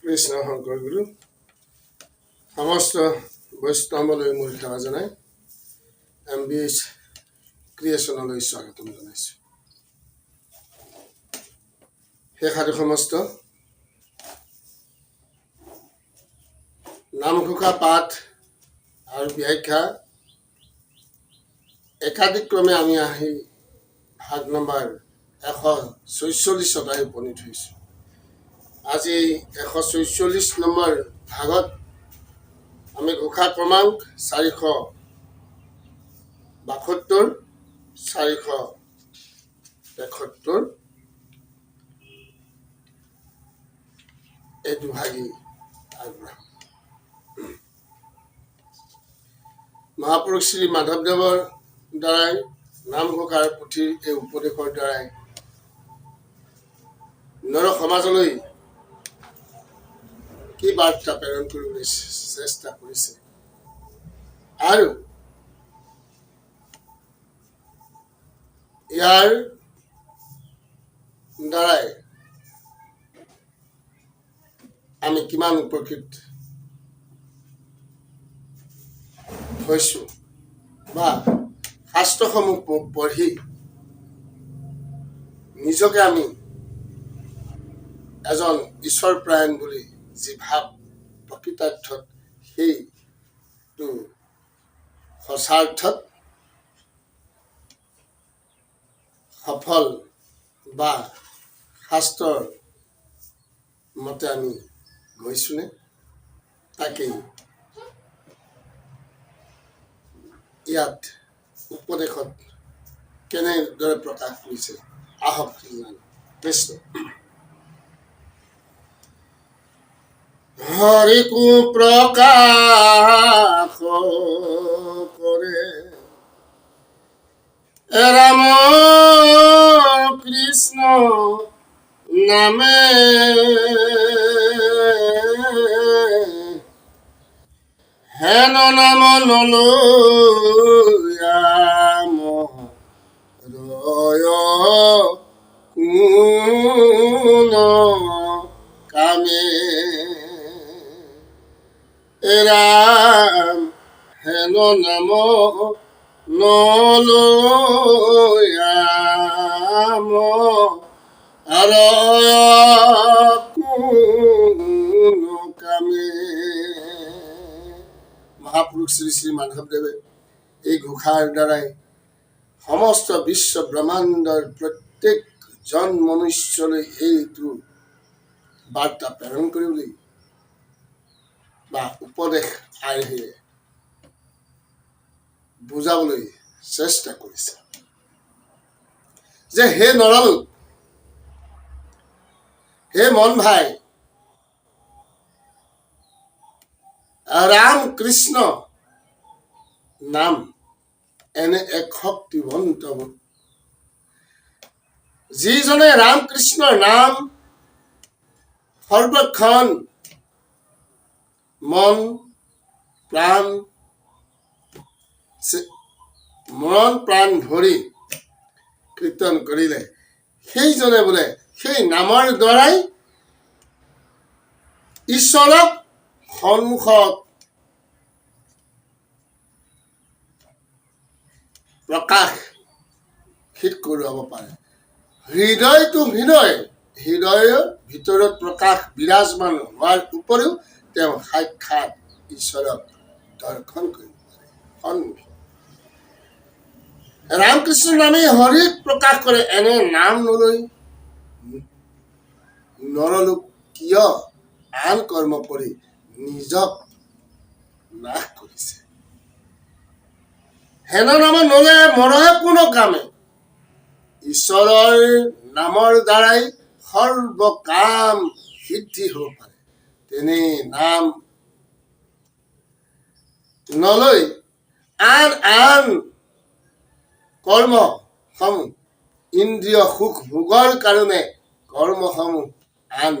কৃষ্ণ শংকৰ গুৰু সমস্ত বৈষ্ণৱলৈ মোৰ সেৱা জনাই MBH ক্ৰিয়েশ্যনলৈ স্বাগতম জনাইছোঁ। সেই সাধু সমস্ত নামঘোষা পাঠ আৰু ব্যাখ্যা একাধিক্ৰমে আমি আহি ভাগ নম্বৰ 146 উপনীত হৈছোঁ। আজি 146 নম্বৰ ভাগত আমি ঘোষা ক্ৰমাংক 472 473 এই দুভাগী আগবঢ়াম। মহাপুৰুষ শ্ৰী মাধৱদেৱৰ দ্বাৰাই নামঘোষাৰ পুথিৰ এই উপদেশৰ দ্বাৰাই নৰ সমাজলৈ কি বাৰ্তা প্ৰেৰণ কৰিবলৈ চেষ্টা কৰিছে আৰু ইয়াৰ দ্বাৰাই আমি কিমান উপকৃত হৈছো বা শাস্ত্ৰসমূহ পঢ়ি নিজকে আমি এজন ঈশ্বৰপ্ৰায়ণ বুলি যি ভাৱ প্ৰকৃতাৰ্থত সেইটো সঁচাৰ্থত সফল বা শাস্ত্ৰৰ মতে আমি গৈছোনে তাকেই ইয়াত উপদেশত কেনেদৰে প্ৰকাশ কৰিছে আহক কৃষ্ণ। হৰিকু প্ৰকাশ কৰে ৰাম কৃষ্ণ নামে হেন নাম নলয়াম ৰয় কোন কামে ৰাম হেন নাম নলয়াম ৰয় কোন কামে। মহাপুৰুষ শ্ৰী শ্ৰী মাধৱদেৱে এই ঘোষাৰ দ্বাৰাই সমস্ত বিশ্ব ব্ৰহ্মাণ্ডৰ প্ৰত্যেকজন মনুষ্যলৈ এইটো বাৰ্তা প্ৰেৰণ কৰিবলৈ বা উপদেশ আৰ্হিৰে বুজাবলৈ চেষ্টা কৰিছে যে হে নৰলোক, হে মন ভাই, ৰাম কৃষ্ণ নাম এনে এক শক্তিবন্ত যিজনে ৰাম কৃষ্ণৰ নাম সৰ্বক্ষণ মন প্ৰাণ ভৰি কীৰ্তন কৰিলে সেইজনে বোলে সেই নামৰ দ্বাৰাই ঈশ্বৰক সন্মুখত প্ৰকাশিত কৰোৱাব পাৰে। হৃদয়ৰ ভিতৰত প্ৰকাশ বিৰাজমান হোৱাৰ উপৰিও তেওঁ সাক্ষাৎ ঈশ্বৰক দৰ্শন কৰিব পাৰে। সন্মুখত ৰামকৃষ্ণ নামে হৰিক প্ৰকাশ কৰে এনে নাম নলৈ নৰলোক কিয় আন কৰ্ম কৰি নিজক নাশ কৰিছে। হেন নাম নলে মৰহে কোনো কামে, ঈশ্বৰৰ নামৰ দ্বাৰাই সৰ্ব কাম সিদ্ধি হ'ব পাৰে। তেনে নাম নলৈ আন কৰ্মসমূহ ইন্দ্ৰিয় সুখ ভোগৰ কাৰণে কৰ্মসমূহ আন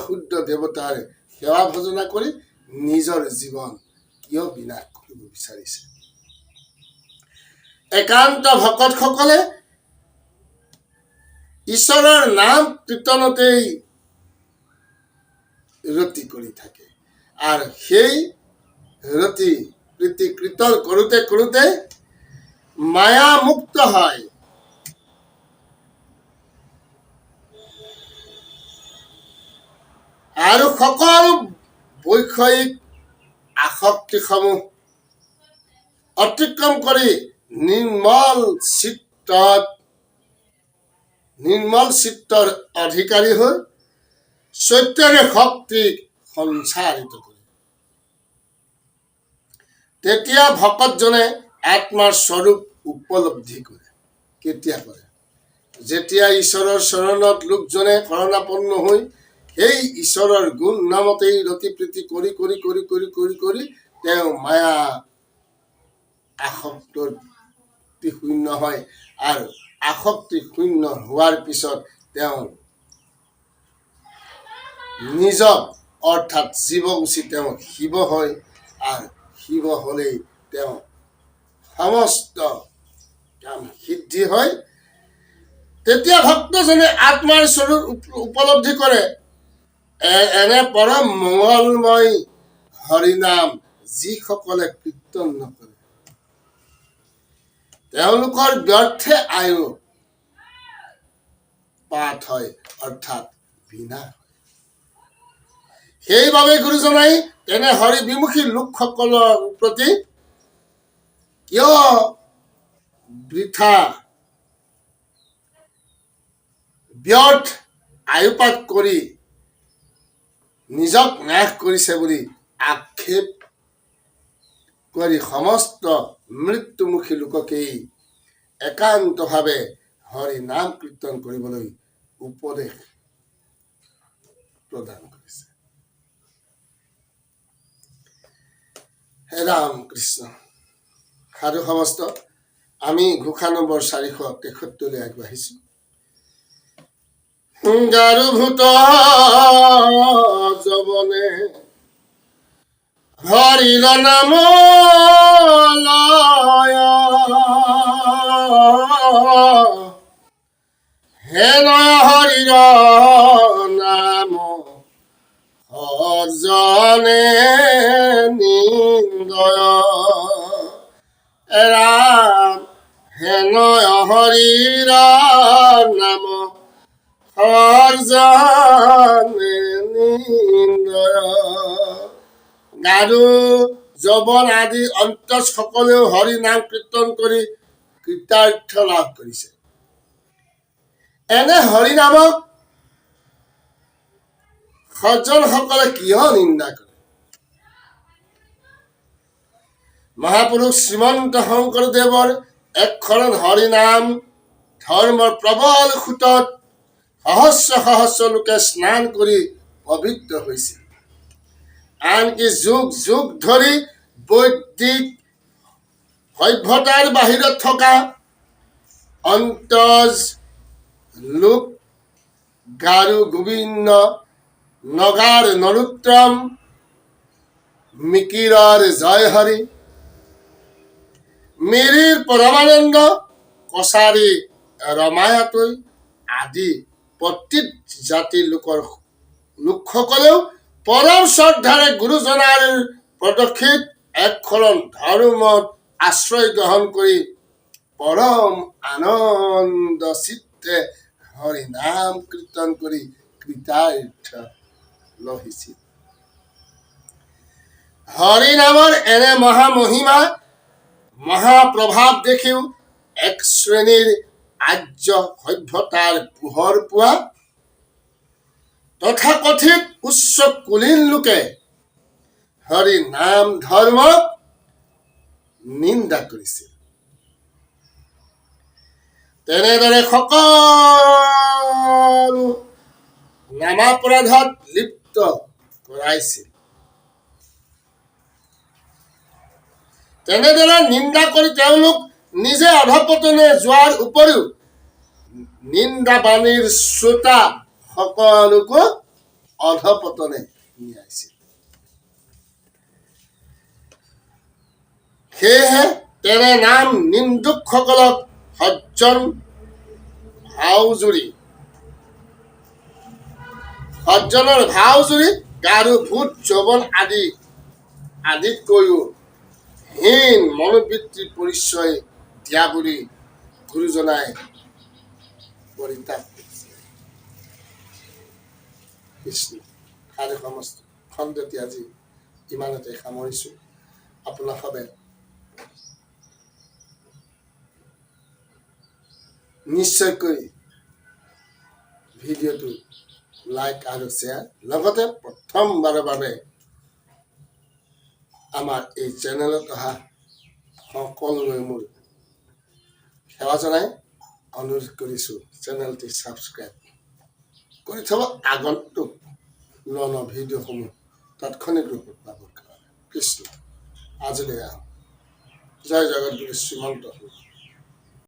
শুদ্ধ দেৱতাৰ সেৱা ভজনা কৰি নিজৰ জীৱন কিয় বিনাশ কৰিব বিচাৰিছে। একান্ত ভকতসকলে ঈশ্বৰৰ নাম কীৰ্তনতেই ৰতি কৰি থাকে আৰু সেই ৰতি প্ৰীতি কীৰ্তন কৰোঁতে কৰোঁতে মায়া মুক্ত হয়। আৰু সকলো বৈষয়িক আসক্তিসমূহ অতিক্ৰম কৰি নিৰ্মল চিত্তৰ অধিকাৰী হৈ চৈতন্য শক্তিক সঞ্চাৰিত কৰে। তেতিয়া ভকতজনে আত্মাৰ স্বৰূপ উপলব্ধি কৰে। কেতিয়া কৰে? যেতিয়া ঈশ্বৰৰ চৰণত লোকজনে শৰণাপন্ন হৈ সেই ঈশ্বৰৰ গুণ নামতেই ৰতি প্ৰীতি কৰি কৰি কৰি কৰি কৰি কৰি তেওঁ মায়া আসক্তৰ শূন্য হয় আৰু আসক্তি শূন্য হোৱাৰ পিছত তেওঁ নিজক অৰ্থাৎ জীৱ উচি তেওঁ শিৱ হয় আৰু শিৱ হলেই তেওঁ সমস্ত কাম সিদ্ধি হয়। তেতিয়া ভক্তজনে আত্মাৰ স্বৰূপ উপলব্ধি কৰে। এনে পৰম মংগলময় হৰিনাম যিসকলে কীৰ্তন নকৰে তেওঁলোকৰ ব্যৰ্থে আয়ু পাঠ হয় অৰ্থাৎ বিনাশ। সেইবাবে গুৰুজনাই তেনে হৰি বিমুখী লোকসকলৰ প্ৰতি কিয় বৃথা ব্যৰ্থ আয়ুপাত কৰি নিজক নাশ কৰিছে বুলি আক্ষেপ কৰি সমস্ত মৃত্যুমুখী লোককেই একান্তভাৱে হৰি নাম কীৰ্তন কৰিবলৈ উপদেশ প্ৰদান কৰিছে। হে ৰাম কৃষ্ণ। সাধু সমস্ত আমি ঘোষা নম্বৰ 473 আগবাঢ়িছো। গাৰুভূত যবনে হৰিৰ নাম লয় হে নয় হৰিৰ নাম হজনে নিন্দয় ৰাম হে নয় হৰিৰ নাম হজনে নিন্দয়। গাৰু যবন আদি অন্তজ সকলেও হৰি নাম কীৰ্তন কৰি কৃতাৰ্থ লাভ কৰিছে। এনে হৰি নামক সজ্জন সকলে কিয় নিন্দা কৰে? মহাপুৰুষ শ্ৰীমন্ত শংকৰদেৱৰ একশৰণ হৰি নাম ধৰ্মৰ প্ৰবল সোঁতত সহস্ৰ সহস্ৰ লোকে স্নান কৰি পবিত্ৰ হৈছিল। আনকি যুগ যুগ ধৰি বৈদিক সভ্যতাৰ বাহিৰত থকা অন্তজ লোক গাৰু গোবিন্দ নগাৰ নৰোত্তম মিকিৰৰ জয় হৰি মিৰিৰ পৰমানন্দ কছাৰী ৰমায়াতৈ আদি প্ৰত্যেক জাতিৰ লোকসকলেও পৰম শ্ৰদ্ধাৰে গুৰুজনাৰ প্ৰদক্ষিত একশৰণ ধৰ্মত আশ্ৰয় গ্ৰহণ কৰি পৰম আনন্দ চিত্তে হৰি নাম কীৰ্তন কৰি কৃতাৰ্থ লহিছিল। হৰি নামৰ এনে মহামহিমা মহাপ্ৰভাৱ দেখিও এক শ্ৰেণীৰ আৰ্য সভ্যতাৰ পোহৰ পোৱা তথাকথিত উচ্চ কুলীন লোকে হৰি নাম ধৰ্মক নিন্দা কৰিছিল। তেনেদৰে সকলো নামাপৰাধত লিপ্ত কৰাইছিল। তেনেদৰে নিন্দা কৰি তেওঁলোক নিজে অধপতনে যোৱাৰ উপৰিও নিন্দা বাণীৰ শ্ৰোতা সকলোকো অধপতনে নিয়াইছিল। সেয়েহে তেনে নাম নিন্দুকসকলক সজ্জন ভাওজুৰি সজ্জনৰ ভাওজুৰি গাৰু ভূত যৌৱন আদিতকৈও হীন মনোবৃত্তিৰ পৰিচয় দিয়া বুলি গুৰুজনাই পৰিতাপ কৰিছে। কৃষ্ণ আৰু সমস্ত খণ্ডটি আজি ইমানতে সামৰিছোঁ। আপোনালোকে নিশ্চয়কৈ ভিডিঅ'টো লাইক আৰু শ্বেয়াৰ, লগতে প্ৰথমবাৰৰ বাবে আমাৰ এই চেনেলত অহা সকলোলৈ মোৰ সেৱা জনাই অনুৰোধ কৰিছোঁ, চেনেলটি ছাবস্ক্ৰাইব কৰি থ'ব আগন্তুক ন ভিডিঅ'সমূহ তাৎক্ষণিক ৰূপত পাবৰ কাৰণে। কৃষ্ণ আজিলৈ জয় জগতগুৰু শ্ৰীমন্ত